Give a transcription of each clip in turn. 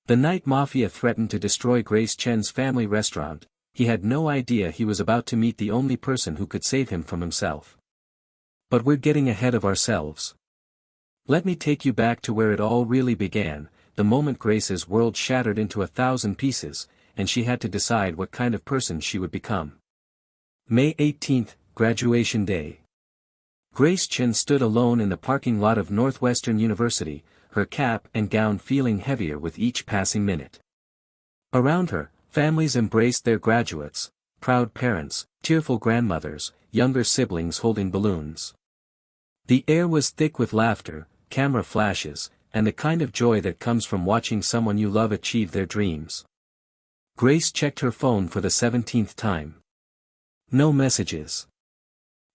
The night Mafia threatened to destroy Grace Chen's family restaurant, he had no idea he was about to meet the only person who could save him from himself. But we're getting ahead of ourselves. Let me take you back to where it all really began, the moment Grace's world shattered into 1,000 pieces, and she had to decide what kind of person she would become. May 18th, graduation day. Grace Chen stood alone in the parking lot of Northwestern University, her cap and gown feeling heavier with each passing minute. Around her, families embraced their graduates, proud parents, tearful grandmothers, younger siblings holding balloons. The air was thick with laughter, camera flashes, and the kind of joy that comes from watching someone you love achieve their dreams. Grace checked her phone for the 17th time. No messages.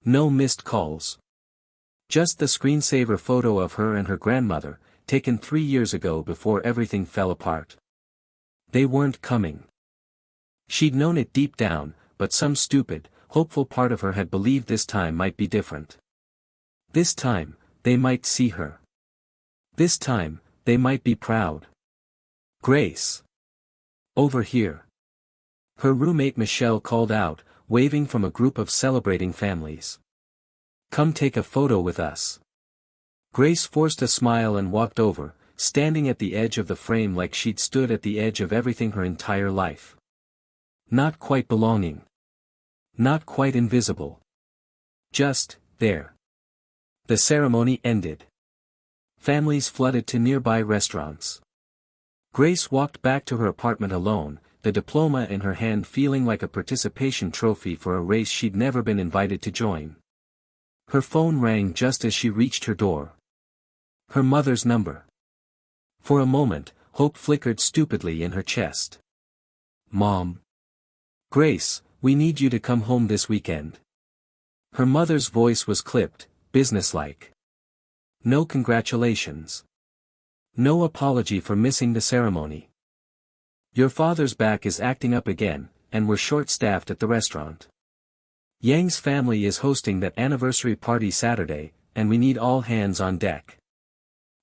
No missed calls. Just the screensaver photo of her and her grandmother, taken 3 years ago before everything fell apart. They weren't coming. She'd known it deep down, but some stupid, hopeful part of her had believed this time might be different. This time, they might see her. This time, they might be proud. Grace. Over here. Her roommate Michelle called out, waving from a group of celebrating families. Come take a photo with us. Grace forced a smile and walked over, standing at the edge of the frame like she'd stood at the edge of everything her entire life. Not quite belonging. Not quite invisible. Just, there. The ceremony ended. Families flooded to nearby restaurants. Grace walked back to her apartment alone, the diploma in her hand feeling like a participation trophy for a race she'd never been invited to join. Her phone rang just as she reached her door. Her mother's number. For a moment, hope flickered stupidly in her chest. Mom. Grace, we need you to come home this weekend. Her mother's voice was clipped, businesslike. No congratulations. No apology for missing the ceremony. Your father's back is acting up again, and we're short-staffed at the restaurant. Yang's family is hosting that anniversary party Saturday, and we need all hands on deck.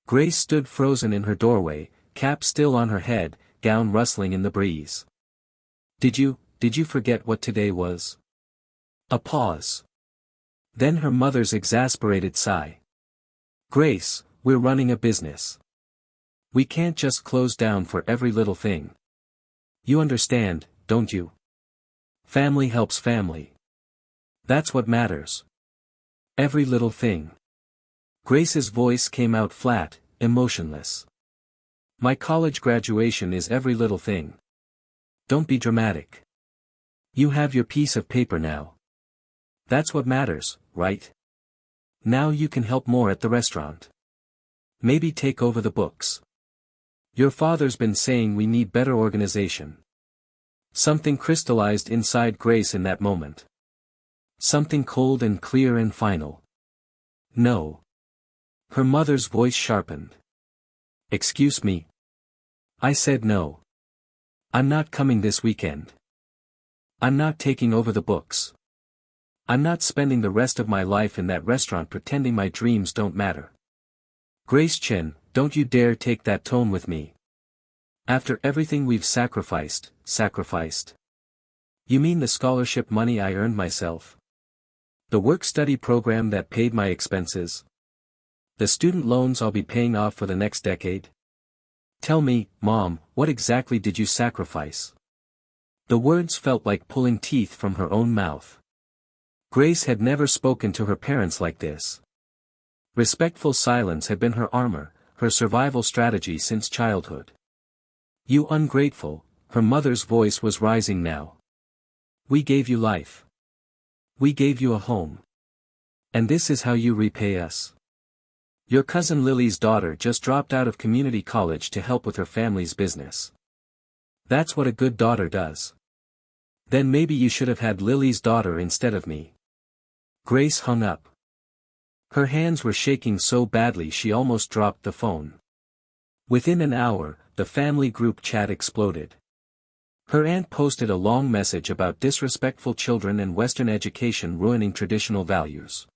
Grace stood frozen in her doorway, cap still on her head, gown rustling in the breeze. Did you forget what today was? A pause. Then her mother's exasperated sigh. Grace, we're running a business. We can't just close down for every little thing. You understand, don't you? Family helps family. That's what matters. Every little thing. Grace's voice came out flat, emotionless. My college graduation is every little thing. Don't be dramatic. You have your piece of paper now. That's what matters, right? Now you can help more at the restaurant. Maybe take over the books. Your father's been saying we need better organization. Something crystallized inside Grace in that moment. Something cold and clear and final. No. Her mother's voice sharpened. Excuse me. I said no. I'm not coming this weekend. I'm not taking over the books. I'm not spending the rest of my life in that restaurant pretending my dreams don't matter. Grace Chen, don't you dare take that tone with me. After everything we've sacrificed. You mean the scholarship money I earned myself? The work-study program that paid my expenses? The student loans I'll be paying off for the next decade? Tell me, Mom, what exactly did you sacrifice? The words felt like pulling teeth from her own mouth. Grace had never spoken to her parents like this. Respectful silence had been her armor, her survival strategy since childhood. You ungrateful, her mother's voice was rising now. We gave you life. We gave you a home. And this is how you repay us. Your cousin Lily's daughter just dropped out of community college to help with her family's business. That's what a good daughter does. Then maybe you should have had Lily's daughter instead of me. Grace hung up. Her hands were shaking so badly she almost dropped the phone. Within an hour, the family group chat exploded. Her aunt posted a long message about disrespectful children and Western education ruining traditional values.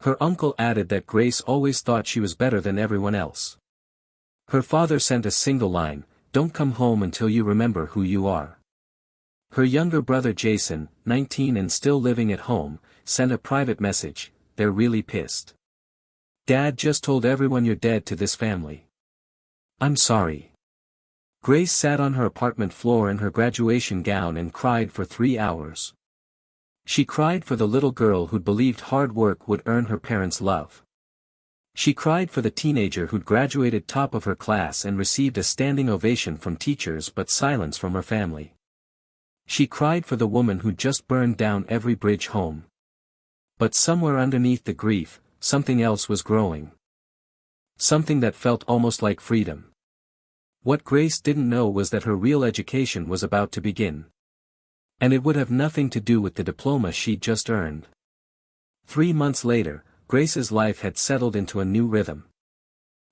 Her uncle added that Grace always thought she was better than everyone else. Her father sent a single line, don't come home until you remember who you are. Her younger brother Jason, 19 and still living at home, sent a private message, they're really pissed. Dad just told everyone you're dead to this family. I'm sorry. Grace sat on her apartment floor in her graduation gown and cried for 3 hours. She cried for the little girl who'd believed hard work would earn her parents' love. She cried for the teenager who'd graduated top of her class and received a standing ovation from teachers but silence from her family. She cried for the woman who'd just burned down every bridge home. But somewhere underneath the grief, something else was growing. Something that felt almost like freedom. What Grace didn't know was that her real education was about to begin. And it would have nothing to do with the diploma she'd just earned. 3 months later, Grace's life had settled into a new rhythm.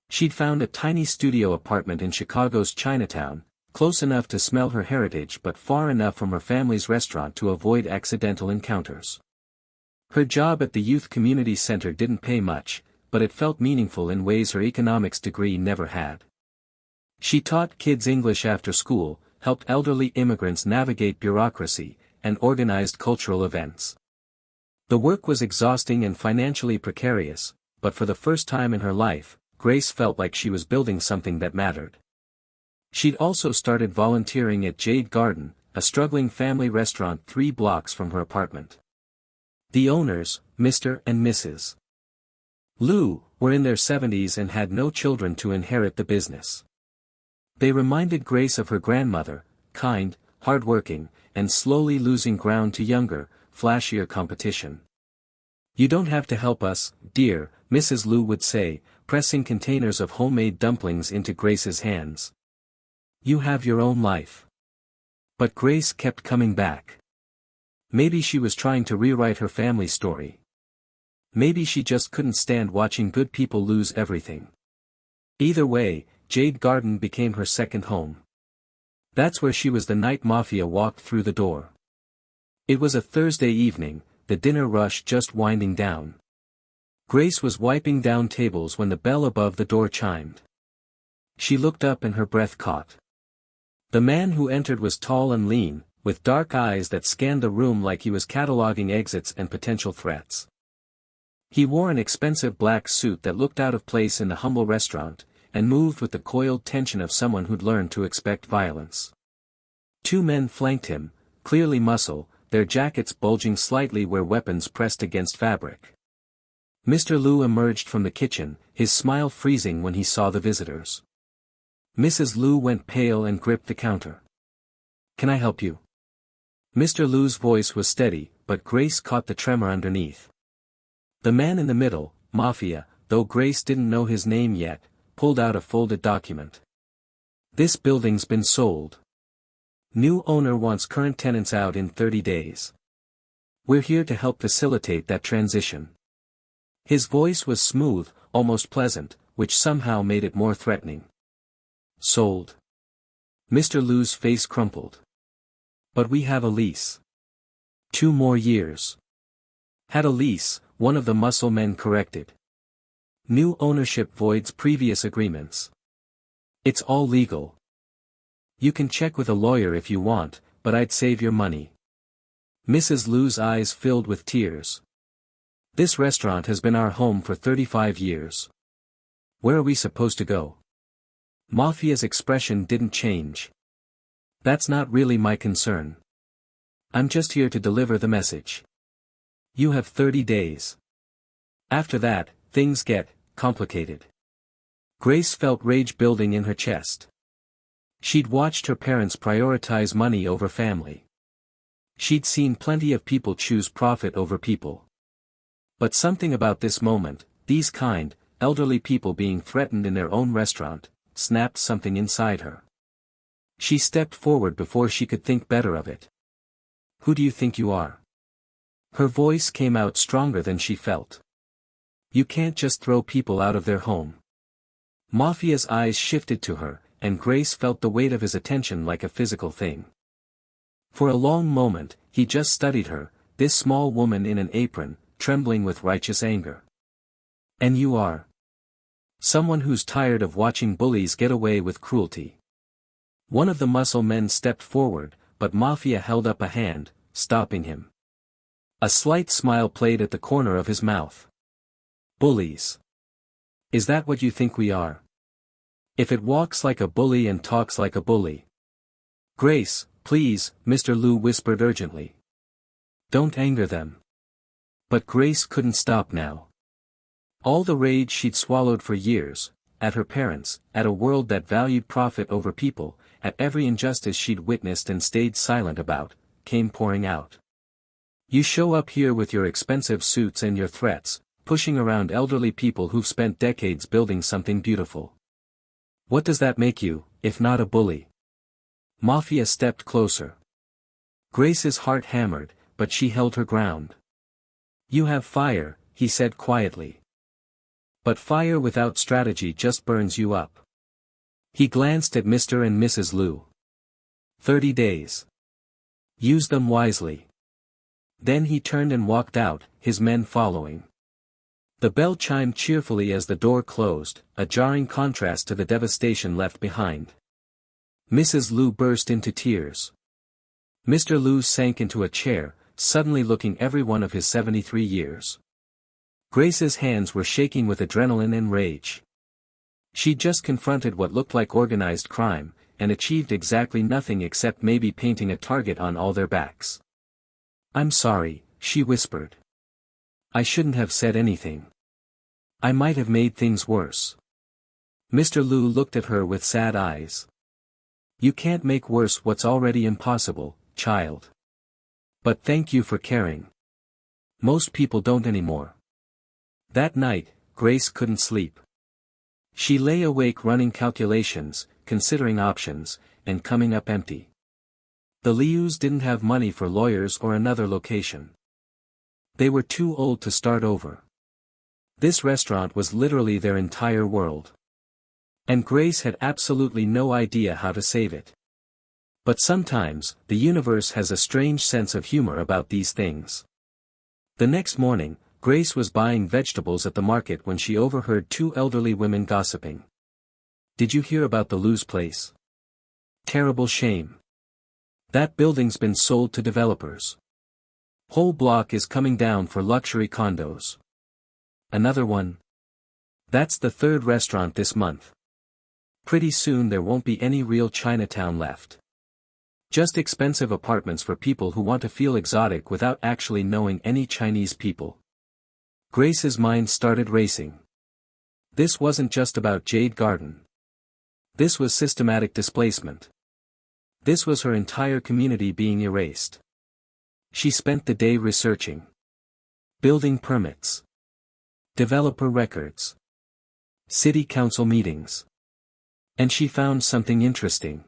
She'd found a tiny studio apartment in Chicago's Chinatown, close enough to smell her heritage but far enough from her family's restaurant to avoid accidental encounters. Her job at the youth community center didn't pay much, but it felt meaningful in ways her economics degree never had. She taught kids English after school, helped elderly immigrants navigate bureaucracy, and organized cultural events. The work was exhausting and financially precarious, but for the first time in her life, Grace felt like she was building something that mattered. She'd also started volunteering at Jade Garden, a struggling family restaurant 3 blocks from her apartment. The owners, Mr. and Mrs. Liu, were in their 70s and had no children to inherit the business. They reminded Grace of her grandmother, kind, hardworking, and slowly losing ground to younger, flashier competition. You don't have to help us, dear, Mrs. Liu would say, pressing containers of homemade dumplings into Grace's hands. You have your own life. But Grace kept coming back. Maybe she was trying to rewrite her family story. Maybe she just couldn't stand watching good people lose everything. Either way, Jade Garden became her second home. That's where she was the night Mafia walked through the door. It was a Thursday evening, the dinner rush just winding down. Grace was wiping down tables when the bell above the door chimed. She looked up and her breath caught. The man who entered was tall and lean, with dark eyes that scanned the room like he was cataloging exits and potential threats. He wore an expensive black suit that looked out of place in the humble restaurant, and moved with the coiled tension of someone who'd learned to expect violence. 2 men flanked him, clearly muscle, their jackets bulging slightly where weapons pressed against fabric. Mr. Liu emerged from the kitchen, his smile freezing when he saw the visitors. Mrs. Liu went pale and gripped the counter. Can I help you? Mr. Liu's voice was steady, but Grace caught the tremor underneath. The man in the middle, Mafia, though Grace didn't know his name yet, pulled out a folded document. This building's been sold. New owner wants current tenants out in 30 days. We're here to help facilitate that transition. His voice was smooth, almost pleasant, which somehow made it more threatening. Sold. Mr. Liu's face crumpled. But we have a lease. 2 more years. Had a lease, one of the muscle men corrected. New ownership voids previous agreements. It's all legal. You can check with a lawyer if you want, but I'd save your money. Mrs. Liu's eyes filled with tears. This restaurant has been our home for 35 years. Where are we supposed to go? Mafia's expression didn't change. That's not really my concern. I'm just here to deliver the message. You have 30 days. After that, things get complicated. Grace felt rage building in her chest. She'd watched her parents prioritize money over family. She'd seen plenty of people choose profit over people. But something about this moment, these kind, elderly people being threatened in their own restaurant, snapped something inside her. She stepped forward before she could think better of it. Who do you think you are? Her voice came out stronger than she felt. You can't just throw people out of their home. Mafia's eyes shifted to her, and Grace felt the weight of his attention like a physical thing. For a long moment, he just studied her, this small woman in an apron, trembling with righteous anger. And you are? Someone who's tired of watching bullies get away with cruelty. One of the muscle men stepped forward, but Mafia held up a hand, stopping him. A slight smile played at the corner of his mouth. Bullies. Is that what you think we are? If it walks like a bully and talks like a bully. Grace, please, Mr. Liu whispered urgently. Don't anger them. But Grace couldn't stop now. All the rage she'd swallowed for years, at her parents, at a world that valued profit over people, at every injustice she'd witnessed and stayed silent about, came pouring out. You show up here with your expensive suits and your threats, pushing around elderly people who've spent decades building something beautiful. What does that make you, if not a bully? Mafia stepped closer. Grace's heart hammered, but she held her ground. You have fire, he said quietly. But fire without strategy just burns you up. He glanced at Mr. and Mrs. Liu. 30 days. Use them wisely. Then he turned and walked out, his men following. The bell chimed cheerfully as the door closed, a jarring contrast to the devastation left behind. Mrs. Liu burst into tears. Mr. Liu sank into a chair, suddenly looking every one of his 73 years. Grace's hands were shaking with adrenaline and rage. She'd just confronted what looked like organized crime, and achieved exactly nothing except maybe painting a target on all their backs. I'm sorry, she whispered. I shouldn't have said anything. I might have made things worse. Mr. Liu looked at her with sad eyes. You can't make worse what's already impossible, child. But thank you for caring. Most people don't anymore. That night, Grace couldn't sleep. She lay awake running calculations, considering options, and coming up empty. The Lius didn't have money for lawyers or another location. They were too old to start over. This restaurant was literally their entire world. And Grace had absolutely no idea how to save it. But sometimes, the universe has a strange sense of humor about these things. The next morning, Grace was buying vegetables at the market when she overheard two elderly women gossiping. Did you hear about the Liu's place? Terrible shame. That building's been sold to developers. Whole block is coming down for luxury condos. Another one? That's the third restaurant this month. Pretty soon there won't be any real Chinatown left. Just expensive apartments for people who want to feel exotic without actually knowing any Chinese people. Grace's mind started racing. This wasn't just about Jade Garden. This was systematic displacement. This was her entire community being erased. She spent the day researching. Building permits. Developer records. City council meetings. And she found something interesting.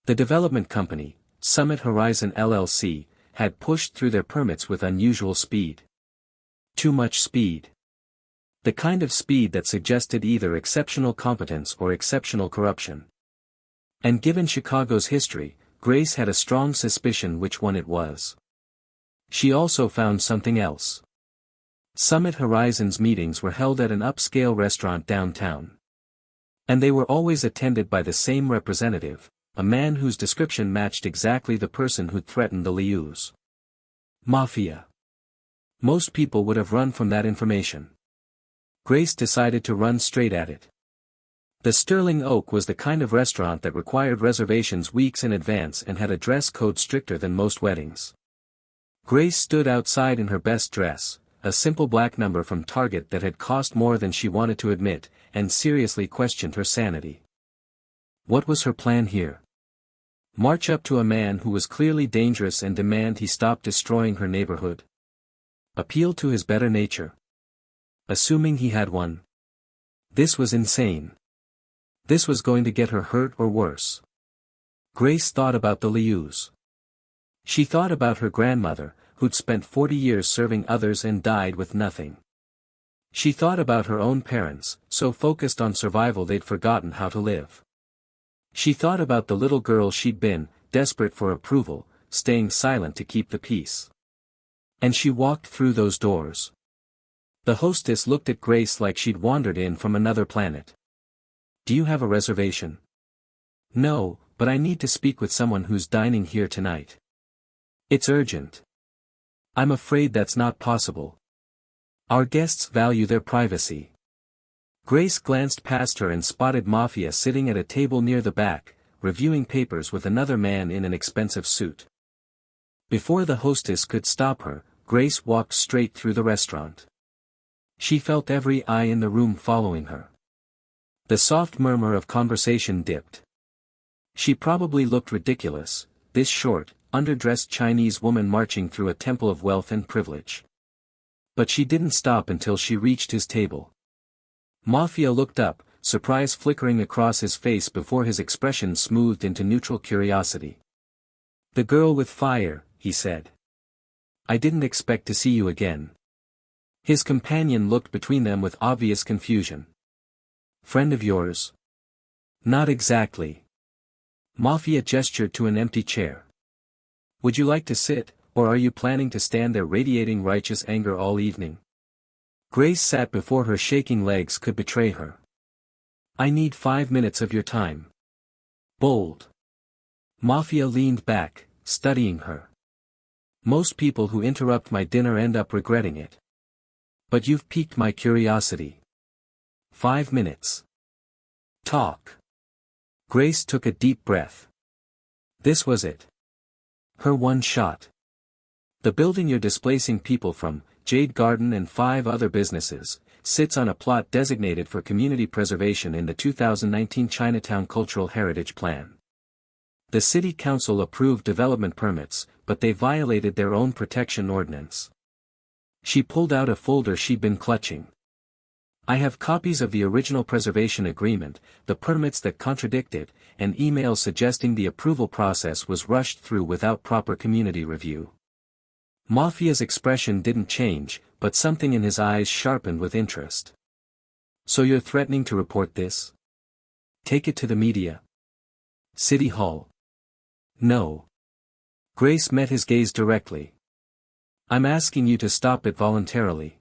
The development company, Summit Horizon LLC, had pushed through their permits with unusual speed. Too much speed. The kind of speed that suggested either exceptional competence or exceptional corruption. And given Chicago's history, Grace had a strong suspicion which one it was. She also found something else. Summit Horizon's meetings were held at an upscale restaurant downtown. And they were always attended by the same representative, a man whose description matched exactly the person who'd threatened the Lius. Mafia. Most people would have run from that information. Grace decided to run straight at it. The Sterling Oak was the kind of restaurant that required reservations weeks in advance and had a dress code stricter than most weddings. Grace stood outside in her best dress, a simple black number from Target that had cost more than she wanted to admit, and seriously questioned her sanity. What was her plan here? March up to a man who was clearly dangerous and demand he stop destroying her neighborhood? Appeal to his better nature? Assuming he had one. This was insane. This was going to get her hurt or worse. Grace thought about the Lius. She thought about her grandmother, who'd spent 40 years serving others and died with nothing. She thought about her own parents, so focused on survival they'd forgotten how to live. She thought about the little girl she'd been, desperate for approval, staying silent to keep the peace. And she walked through those doors. The hostess looked at Grace like she'd wandered in from another planet. Do you have a reservation? No, but I need to speak with someone who's dining here tonight. It's urgent. I'm afraid that's not possible. Our guests value their privacy. Grace glanced past her and spotted Mafia sitting at a table near the back, reviewing papers with another man in an expensive suit. Before the hostess could stop her, Grace walked straight through the restaurant. She felt every eye in the room following her. The soft murmur of conversation dipped. She probably looked ridiculous, this short, underdressed Chinese woman marching through a temple of wealth and privilege. But she didn't stop until she reached his table. Mafia looked up, surprise flickering across his face before his expression smoothed into neutral curiosity. "The girl with fire," he said. "I didn't expect to see you again." His companion looked between them with obvious confusion. "Friend of yours?" "Not exactly." Mafia gestured to an empty chair. "Would you like to sit, or are you planning to stand there radiating righteous anger all evening?" Grace sat before her shaking legs could betray her. "I need 5 minutes of your time." Bold. Mafia leaned back, studying her. "Most people who interrupt my dinner end up regretting it. But you've piqued my curiosity. 5 minutes. Talk." Grace took a deep breath. This was it. Her one shot. "The building you're displacing people from, Jade Garden and 5 other businesses, sits on a plot designated for community preservation in the 2019 Chinatown Cultural Heritage Plan. The City Council approved development permits, but they violated their own protection ordinance." She pulled out a folder she'd been clutching. "I have copies of the original preservation agreement, the permits that contradict it, and emails suggesting the approval process was rushed through without proper community review." Mafia's expression didn't change, but something in his eyes sharpened with interest. "So you're threatening to report this? Take it to the media? City Hall?" "No." Grace met his gaze directly. "I'm asking you to stop it voluntarily."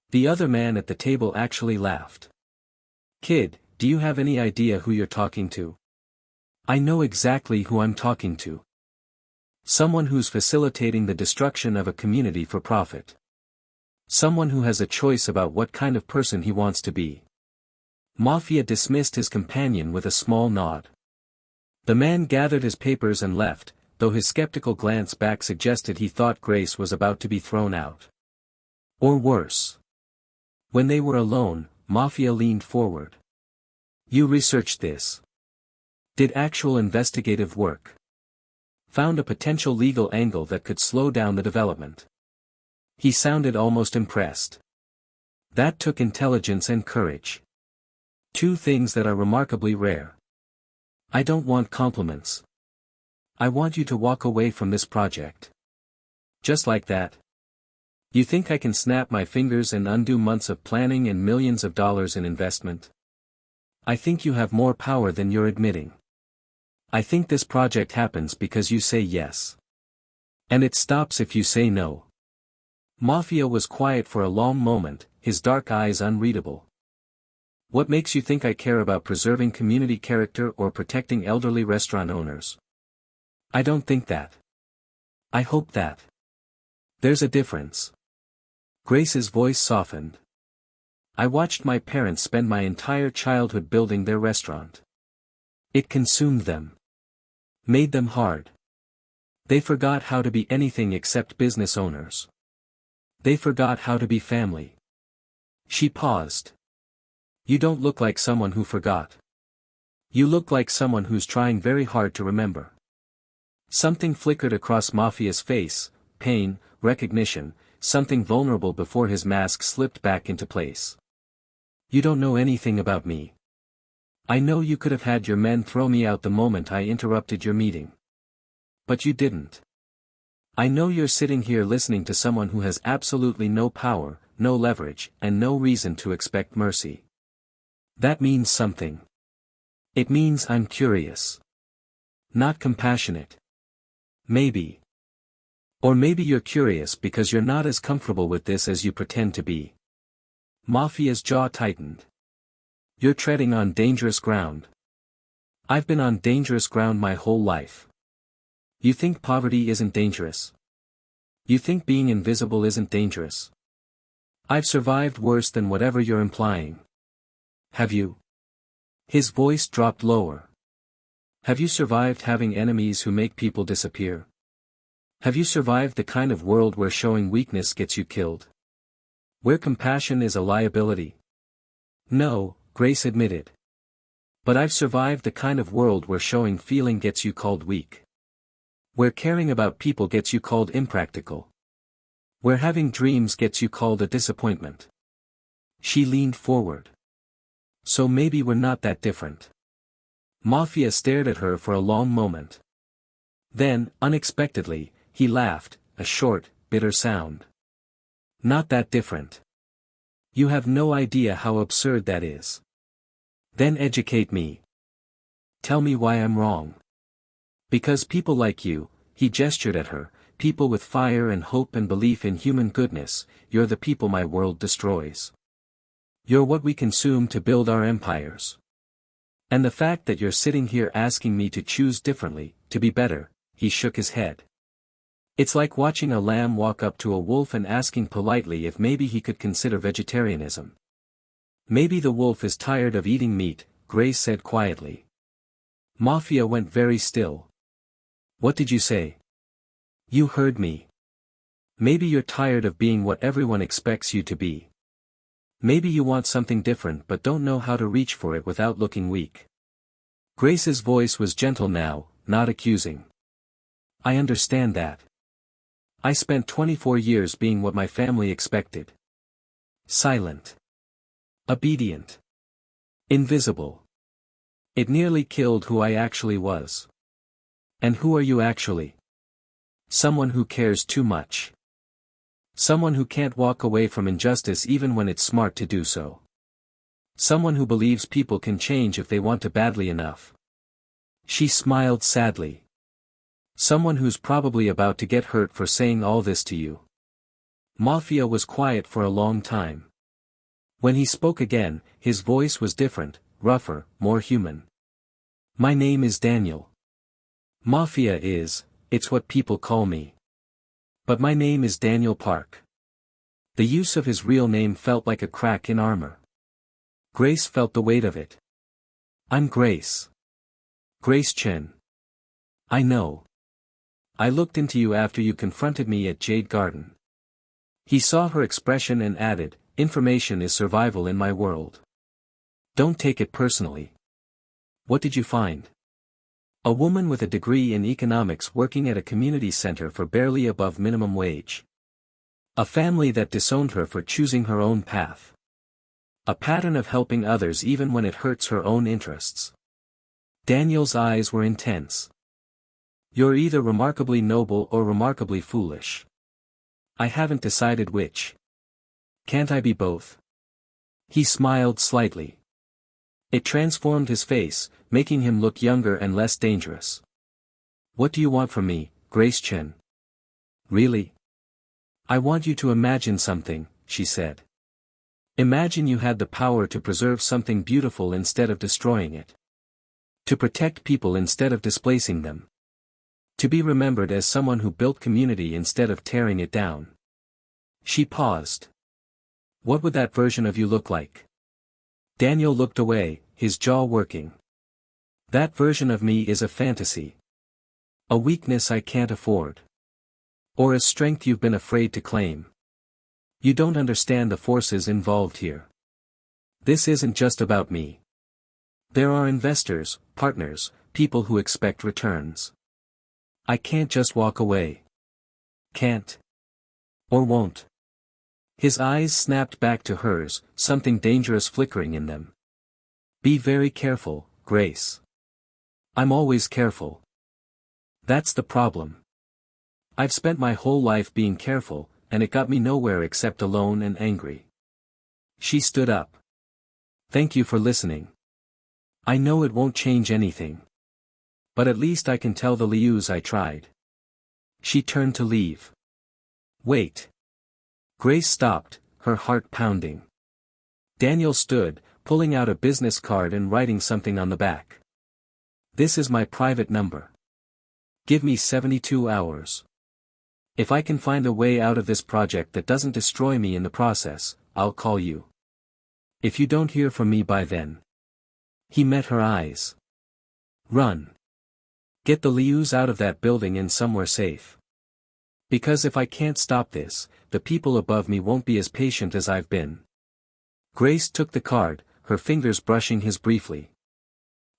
The other man at the table actually laughed. "Kid, do you have any idea who you're talking to?" "I know exactly who I'm talking to. Someone who's facilitating the destruction of a community for profit. Someone who has a choice about what kind of person he wants to be." Mafia dismissed his companion with a small nod. The man gathered his papers and left, though his skeptical glance back suggested he thought Grace was about to be thrown out. Or worse. When they were alone, Mafia leaned forward. "You researched this? Did actual investigative work? Found a potential legal angle that could slow down the development?" He sounded almost impressed. "That took intelligence and courage. 2 things that are remarkably rare. I don't want compliments. I want you to walk away from this project. Just like that. You think I can snap my fingers and undo months of planning and millions of dollars in investment? I think you have more power than you're admitting. I think this project happens because you say yes. And it stops if you say no." Mafia was quiet for a long moment, his dark eyes unreadable. "What makes you think I care about preserving community character or protecting elderly restaurant owners? I don't think that. I hope that. There's a difference." Grace's voice softened. "I watched my parents spend my entire childhood building their restaurant. It consumed them. Made them hard. They forgot how to be anything except business owners. They forgot how to be family." She paused. "You don't look like someone who forgot. You look like someone who's trying very hard to remember." Something flickered across Mafia's face, pain, recognition, something vulnerable before his mask slipped back into place. "You don't know anything about me. I know you could have had your men throw me out the moment I interrupted your meeting. But you didn't. I know you're sitting here listening to someone who has absolutely no power, no leverage, and no reason to expect mercy. That means something. It means I'm curious. Not compassionate. Maybe. Or maybe you're curious because you're not as comfortable with this as you pretend to be." Mafia's jaw tightened. "You're treading on dangerous ground. I've been on dangerous ground my whole life. You think poverty isn't dangerous? You think being invisible isn't dangerous? I've survived worse than whatever you're implying. Have you? His voice dropped lower. Have you survived having enemies who make people disappear? Have you survived the kind of world where showing weakness gets you killed? Where compassion is a liability? No, Grace admitted. But I've survived the kind of world where showing feeling gets you called weak. Where caring about people gets you called impractical. Where having dreams gets you called a disappointment. She leaned forward. So maybe we're not that different. Mafia stared at her for a long moment. Then, unexpectedly, he laughed, a short, bitter sound. Not that different. You have no idea how absurd that is. Then educate me. Tell me why I'm wrong. Because people like you, he gestured at her, people with fire and hope and belief in human goodness, you're the people my world destroys. You're what we consume to build our empires. And the fact that you're sitting here asking me to choose differently, to be better, he shook his head. It's like watching a lamb walk up to a wolf and asking politely if maybe he could consider vegetarianism. Maybe the wolf is tired of eating meat, Grace said quietly. Mafia went very still. What did you say? You heard me. Maybe you're tired of being what everyone expects you to be. Maybe you want something different but don't know how to reach for it without looking weak. Grace's voice was gentle now, not accusing. I understand that. I spent 24 years being what my family expected. Silent. Obedient. Invisible. It nearly killed who I actually was. And who are you actually? Someone who cares too much. Someone who can't walk away from injustice even when it's smart to do so. Someone who believes people can change if they want to badly enough. She smiled sadly. Someone who's probably about to get hurt for saying all this to you. Mafia was quiet for a long time. When he spoke again, his voice was different, rougher, more human. My name is Daniel. Mafia is, it's what people call me. But my name is Daniel Park. The use of his real name felt like a crack in armor. Grace felt the weight of it. I'm Grace. Grace Chen. I know. I looked into you after you confronted me at Jade Garden. He saw her expression and added, information is survival in my world. Don't take it personally. What did you find? A woman with a degree in economics working at a community center for barely above minimum wage. A family that disowned her for choosing her own path. A pattern of helping others even when it hurts her own interests. Daniel's eyes were intense. You're either remarkably noble or remarkably foolish. I haven't decided which. Can't I be both? He smiled slightly. It transformed his face, making him look younger and less dangerous. What do you want from me, Grace Chen? Really? I want you to imagine something, she said. Imagine you had the power to preserve something beautiful instead of destroying it. To protect people instead of displacing them. To be remembered as someone who built community instead of tearing it down. She paused. What would that version of you look like? Daniel looked away, his jaw working. That version of me is a fantasy. A weakness I can't afford. Or a strength you've been afraid to claim. You don't understand the forces involved here. This isn't just about me. There are investors, partners, people who expect returns. I can't just walk away. Can't. Or won't. His eyes snapped back to hers, something dangerous flickering in them. Be very careful, Grace. I'm always careful. That's the problem. I've spent my whole life being careful, and it got me nowhere except alone and angry. She stood up. Thank you for listening. I know it won't change anything. But at least I can tell the Lius I tried. She turned to leave. Wait. Grace stopped, her heart pounding. Daniel stood, pulling out a business card and writing something on the back. This is my private number. Give me 72 hours. If I can find a way out of this project that doesn't destroy me in the process, I'll call you. If you don't hear from me by then. He met her eyes. Run. Get the Lius out of that building and somewhere safe. Because if I can't stop this, the people above me won't be as patient as I've been. Grace took the card, her fingers brushing his briefly.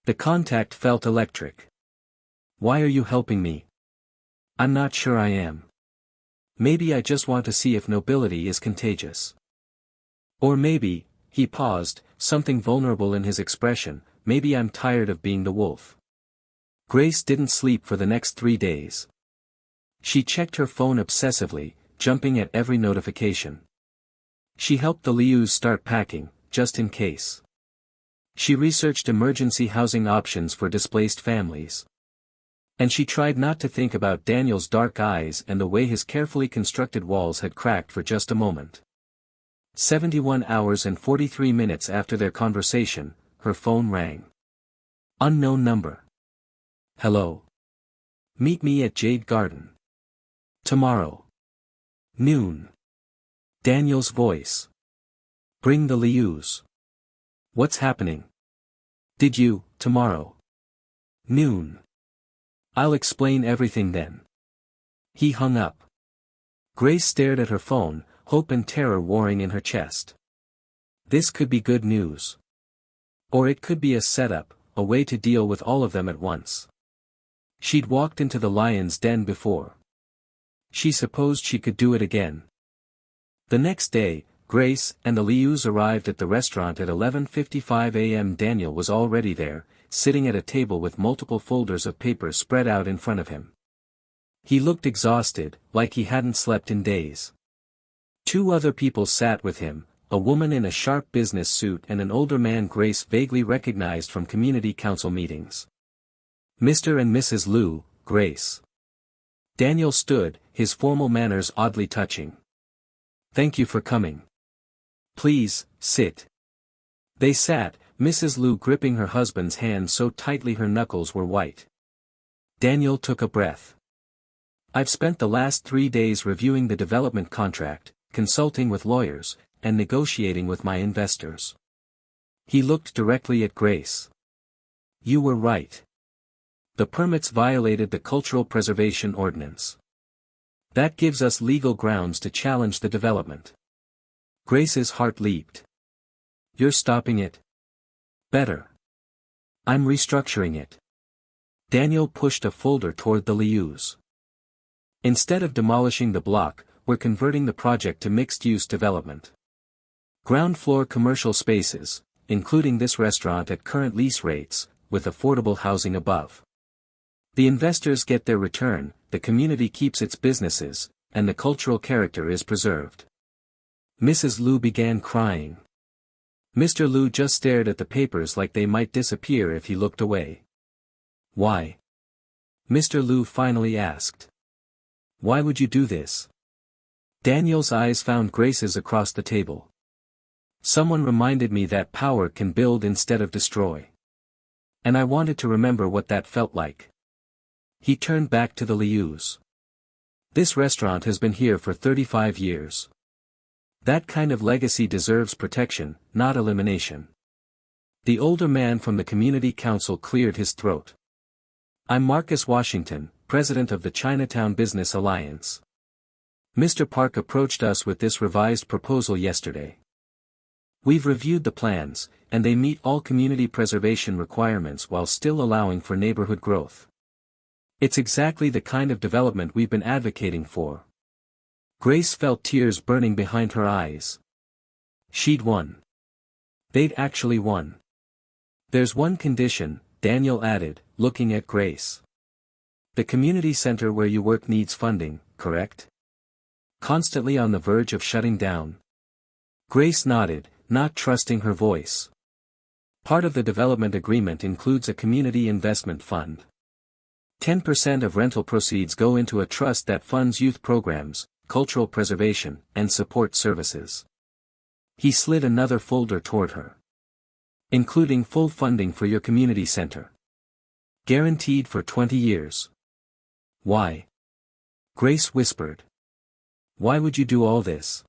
The contact felt electric. Why are you helping me? I'm not sure I am. Maybe I just want to see if nobility is contagious. Or maybe, he paused, something vulnerable in his expression, maybe I'm tired of being the wolf. Grace didn't sleep for the next 3 days. She checked her phone obsessively, jumping at every notification. She helped the Lius start packing, just in case. She researched emergency housing options for displaced families. And she tried not to think about Daniel's dark eyes and the way his carefully constructed walls had cracked for just a moment. 71 hours and 43 minutes after their conversation, her phone rang. Unknown number. Hello. Meet me at Jade Garden. Tomorrow. Noon. Daniel's voice. Bring the Lius. What's happening? Did you, tomorrow? Noon. I'll explain everything then. He hung up. Grace stared at her phone, hope and terror warring in her chest. This could be good news. Or it could be a setup, a way to deal with all of them at once. She'd walked into the lion's den before. She supposed she could do it again. The next day, Grace and the Lius arrived at the restaurant at 11:55 a.m. Daniel was already there, sitting at a table with multiple folders of paper spread out in front of him. He looked exhausted, like he hadn't slept in days. 2 other people sat with him, a woman in a sharp business suit and an older man Grace vaguely recognized from community council meetings. Mr. and Mrs. Liu, Grace. Daniel stood, his formal manners oddly touching. Thank you for coming. Please, sit. They sat, Mrs. Liu gripping her husband's hand so tightly her knuckles were white. Daniel took a breath. I've spent the last 3 days reviewing the development contract, consulting with lawyers, and negotiating with my investors. He looked directly at Grace. You were right. The permits violated the Cultural Preservation Ordinance. That gives us legal grounds to challenge the development. Grace's heart leaped. You're stopping it? Better. I'm restructuring it. Daniel pushed a folder toward the Lius. Instead of demolishing the block, we're converting the project to mixed-use development. Ground floor commercial spaces, including this restaurant at current lease rates, with affordable housing above. The investors get their return, the community keeps its businesses, and the cultural character is preserved. Mrs. Liu began crying. Mr. Liu just stared at the papers like they might disappear if he looked away. Why? Mr. Liu finally asked. Why would you do this? Daniel's eyes found Grace's across the table. Someone reminded me that power can build instead of destroy. And I wanted to remember what that felt like. He turned back to the Lius. This restaurant has been here for 35 years. That kind of legacy deserves protection, not elimination. The older man from the community council cleared his throat. I'm Marcus Washington, president of the Chinatown Business Alliance. Mr. Park approached us with this revised proposal yesterday. We've reviewed the plans, and they meet all community preservation requirements while still allowing for neighborhood growth. It's exactly the kind of development we've been advocating for. Grace felt tears burning behind her eyes. She'd won. They'd actually won. There's one condition, Daniel added, looking at Grace. The community center where you work needs funding, correct? Constantly on the verge of shutting down. Grace nodded, not trusting her voice. Part of the development agreement includes a community investment fund. 10% of rental proceeds go into a trust that funds youth programs, cultural preservation, and support services. He slid another folder toward her. Including full funding for your community center. Guaranteed for 20 years. Why? Grace whispered. Why would you do all this?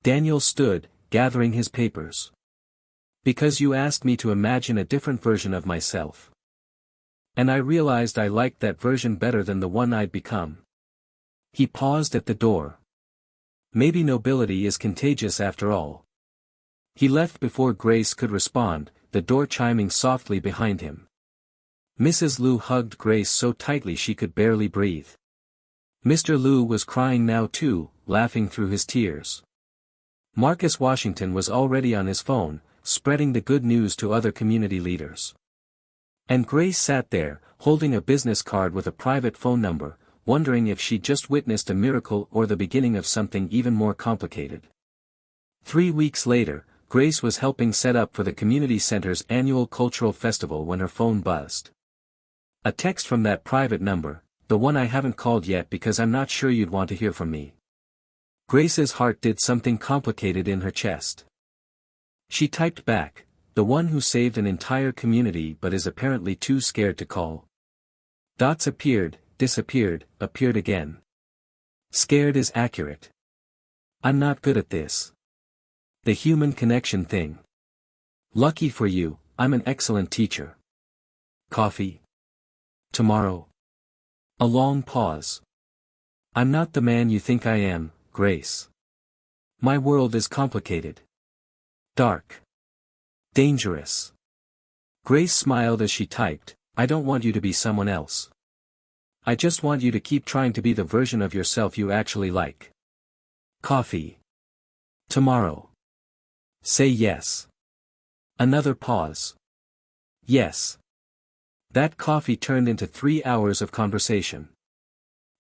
Daniel stood, gathering his papers. Because you asked me to imagine a different version of myself. And I realized I liked that version better than the one I'd become. He paused at the door. Maybe nobility is contagious after all. He left before Grace could respond, the door chiming softly behind him. Mrs. Liu hugged Grace so tightly she could barely breathe. Mr. Liu was crying now too, laughing through his tears. Marcus Washington was already on his phone, spreading the good news to other community leaders. And Grace sat there, holding a business card with a private phone number, wondering if she'd just witnessed a miracle or the beginning of something even more complicated. 3 weeks later, Grace was helping set up for the community center's annual cultural festival when her phone buzzed. A text from that private number, the one I haven't called yet because I'm not sure you'd want to hear from me. Grace's heart did something complicated in her chest. She typed back, the one who saved an entire community but is apparently too scared to call. Dots appeared, disappeared, appeared again. Scared is accurate. I'm not good at this. The human connection thing. Lucky for you, I'm an excellent teacher. Coffee? Tomorrow. A long pause. I'm not the man you think I am, Grace. My world is complicated. Dark. Dangerous. Grace smiled as she typed, I don't want you to be someone else. I just want you to keep trying to be the version of yourself you actually like. Coffee. Tomorrow. Say yes. Another pause. Yes. That coffee turned into 3 hours of conversation.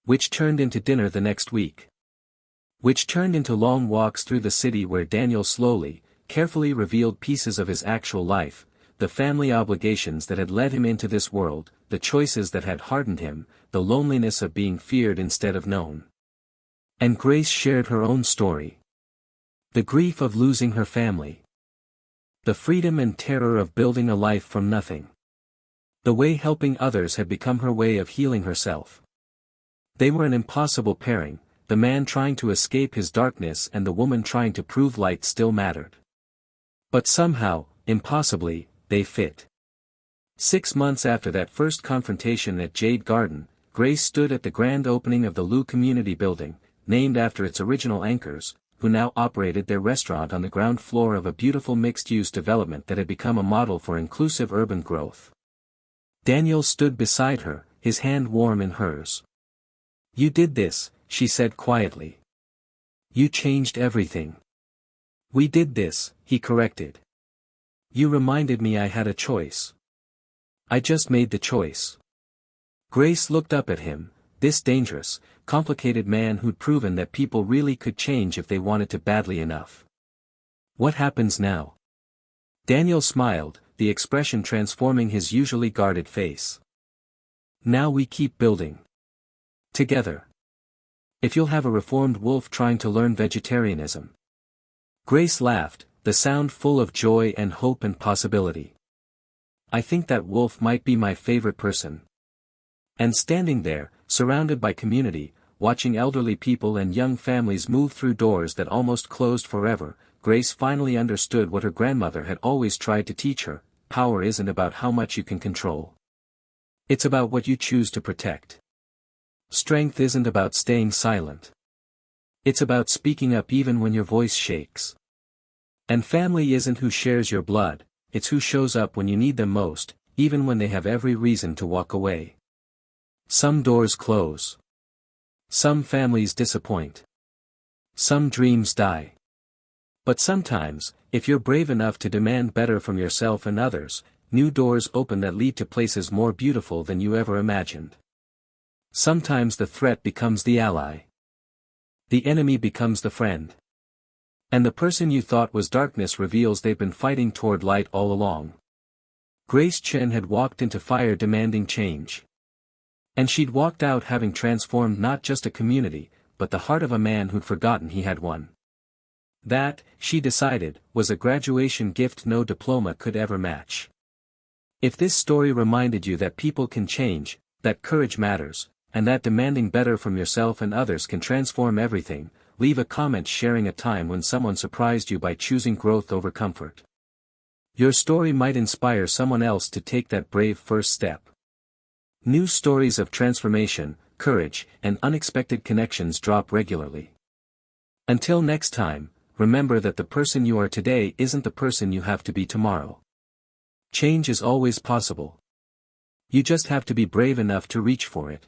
Which turned into dinner the next week. Which turned into long walks through the city where Daniel slowly, carefully revealed pieces of his actual life, the family obligations that had led him into this world, the choices that had hardened him, the loneliness of being feared instead of known. And Grace shared her own story. The grief of losing her family. The freedom and terror of building a life from nothing. The way helping others had become her way of healing herself. They were an impossible pairing, the man trying to escape his darkness and the woman trying to prove light still mattered. But somehow, impossibly, they fit. 6 months after that first confrontation at Jade Garden, Grace stood at the grand opening of the Liu Community Building, named after its original anchors, who now operated their restaurant on the ground floor of a beautiful mixed-use development that had become a model for inclusive urban growth. Daniel stood beside her, his hand warm in hers. You did this, she said quietly. You changed everything. We did this, he corrected. You reminded me I had a choice. I just made the choice. Grace looked up at him, this dangerous, complicated man who'd proven that people really could change if they wanted to badly enough. What happens now? Daniel smiled, the expression transforming his usually guarded face. Now we keep building. Together. If you'll have a reformed wolf trying to learn vegetarianism. Grace laughed, the sound full of joy and hope and possibility. I think that wolf might be my favorite person. And standing there, surrounded by community, watching elderly people and young families move through doors that almost closed forever, Grace finally understood what her grandmother had always tried to teach her: power isn't about how much you can control. It's about what you choose to protect. Strength isn't about staying silent. It's about speaking up even when your voice shakes. And family isn't who shares your blood, it's who shows up when you need them most, even when they have every reason to walk away. Some doors close. Some families disappoint. Some dreams die. But sometimes, if you're brave enough to demand better from yourself and others, new doors open that lead to places more beautiful than you ever imagined. Sometimes the threat becomes the ally. The enemy becomes the friend. And the person you thought was darkness reveals they've been fighting toward light all along. Grace Chen had walked into fire demanding change. And she'd walked out having transformed not just a community, but the heart of a man who'd forgotten he had one. That, she decided, was a graduation gift no diploma could ever match. If this story reminded you that people can change, that courage matters, and that demanding better from yourself and others can transform everything, leave a comment sharing a time when someone surprised you by choosing growth over comfort. Your story might inspire someone else to take that brave first step. New stories of transformation, courage, and unexpected connections drop regularly. Until next time, remember that the person you are today isn't the person you have to be tomorrow. Change is always possible. You just have to be brave enough to reach for it.